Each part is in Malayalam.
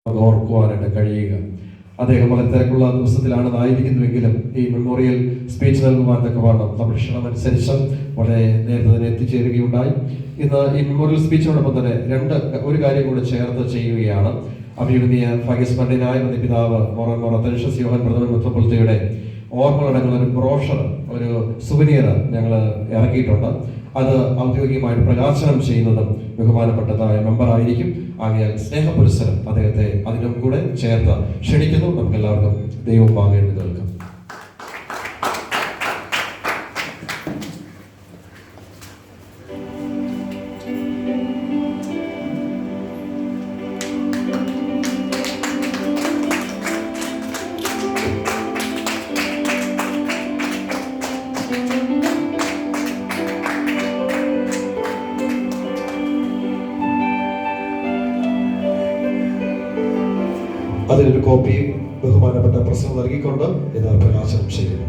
ഓർക്കുവാനായിട്ട് കഴിയുക. അദ്ദേഹം വളരെ തിരക്കുള്ള ദിവസത്തിലാണെന്നായിരിക്കുന്നുവെങ്കിലും ഈ മെമ്മോറിയൽ സ്പീച്ച് നൽകുവാൻ തക്കവണ്ണം നമ്മുടെ ക്ഷണമനുസരിച്ച് വളരെ നേരത്തെ തന്നെ എത്തിച്ചേരുകയുണ്ടായി. ഇന്ന് ഈ മെമ്മോറിയൽ സ്പീച്ചിനോടൊപ്പം തന്നെ ഒരു കാര്യം കൂടെ ചേർത്ത് ചെയ്യുകയാണ്. അഭിമന്യ ഭാഗ്യസ്മരണീയനായ പിതാവ് മോറ അത്തനേഷ്യസ് യോഹൻ പ്രഥമൻ മെത്രാപ്പൊലീത്തയുടെ ഓർമ്മകളടങ്ങുന്ന ഒരു ബ്രോഷർ, ഒരു സുവനിയർ ഞങ്ങൾ ഇറക്കിയിട്ടുണ്ട്. അത് ഔദ്യോഗികമായിട്ട് പ്രകാശനം ചെയ്യുന്നതും ബഹുമാനപ്പെട്ടതായ മെമ്പറായിരിക്കും. ആകയാൽ സ്നേഹപുരസ്സരം അദ്ദേഹത്തെ അതിനും കൂടെ ചേർത്ത് ക്ഷണിക്കുന്നു. നമുക്ക് എല്ലാവർക്കും ദൈവം പാകേണ്ടി കേൾക്കാം. അതിലൊരു കോപ്പിയും ബഹുമാനപ്പെട്ട പ്രസംഗം നൽകിക്കൊണ്ട് ഇത് പ്രകാശനം ചെയ്യുന്നു.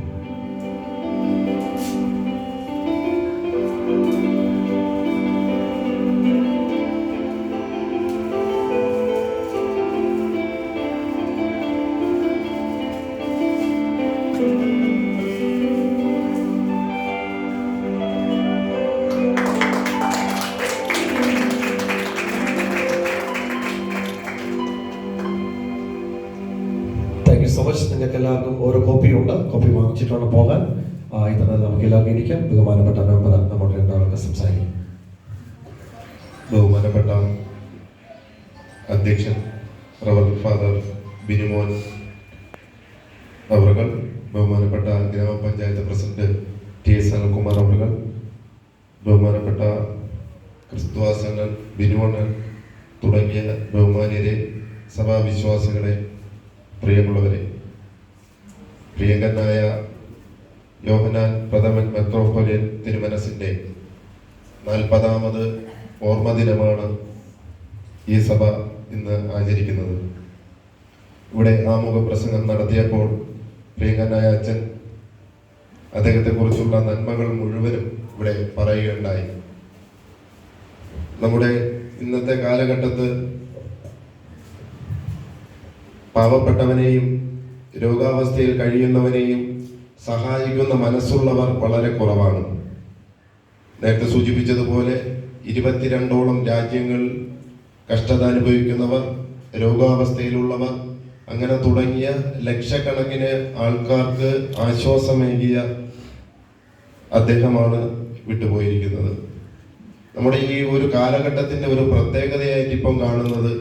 So much. നിങ്ങൾക്ക് എല്ലാവർക്കും ഓരോ കോപ്പിയുണ്ട്. കോപ്പി വാങ്ങിച്ചിട്ടാണ് പോകാൻ. ഇത്ര നമുക്ക് എല്ലാവർക്കും ഇരിക്കാം. ബഹുമാനപ്പെട്ട മെമ്പർ നമ്മുടെ രണ്ടാമത്തെ സംസാരിക്കും. ബഹുമാനപ്പെട്ട അധ്യക്ഷൻ റവറൻഡ് ഫാദർ ബിനുമോൻ അവറുകൾ, ബഹുമാനപ്പെട്ട ഗ്രാമപഞ്ചായത്ത് പ്രസിഡന്റ് ടി.എസ്. അനിൽകുമാർ അവറുകൾ, ബഹുമാനപ്പെട്ട ക്രിസ്തുവാസങ്ങൾ ബിനുമോൻ തുടങ്ങിയ ബഹുമാന്യരെ, സഭാവിശ്വാസികളെ, പ്രിയമുള്ളവരെ, പ്രിയങ്കനായ യോഹന്നാൻ പ്രഥമൻ മെത്രാപ്പൊലീത്തൻ തിരുമനസിന്റെ 40ാമത് ഓർമ്മ ദിനമാണ് ഈ സഭ ഇന്ന് ആചരിക്കുന്നത്. ഇവിടെ ആമുഖ പ്രസംഗം നടത്തിയപ്പോൾ പ്രിയങ്കനായ അച്ഛൻ അദ്ദേഹത്തെ കുറിച്ചുള്ള നന്മകൾ മുഴുവനും ഇവിടെ പറയുകയുണ്ടായി. നമ്മുടെ ഇന്നത്തെ കാലഘട്ടത്ത് പാവപ്പെട്ടവനെയും രോഗാവസ്ഥയിൽ കഴിയുന്നവനെയും സഹായിക്കുന്ന മനസ്സുള്ളവർ വളരെ കുറവാണ്. നേരത്തെ സൂചിപ്പിച്ചതുപോലെ 22ഓളം രാജ്യങ്ങൾ കഷ്ടത അനുഭവിക്കുന്നവർ, രോഗാവസ്ഥയിലുള്ളവർ, അങ്ങനെ തുടങ്ങിയ ലക്ഷക്കണക്കിന് ആൾക്കാർക്ക് ആശ്വാസമേകിയ അദ്ദേഹമാണ് വിട്ടുപോയിരിക്കുന്നത്. നമ്മുടെ ഈ ഒരു കാലഘട്ടത്തിന്റെ ഒരു പ്രത്യേകതയായിട്ട് ഇപ്പം കാണുന്നത്,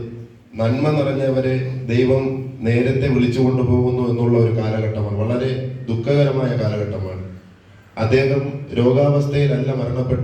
നന്മ നിറഞ്ഞവരെ ദൈവം നേരത്തെ വിളിച്ചു കൊണ്ടുപോകുന്നു എന്നുള്ള ഒരു കാലഘട്ടമാണ്. വളരെ ദുഃഖകരമായ കാലഘട്ടമാണ്. അദ്ദേഹം രോഗാവസ്ഥയിലല്ല മരണപ്പെട്ടു.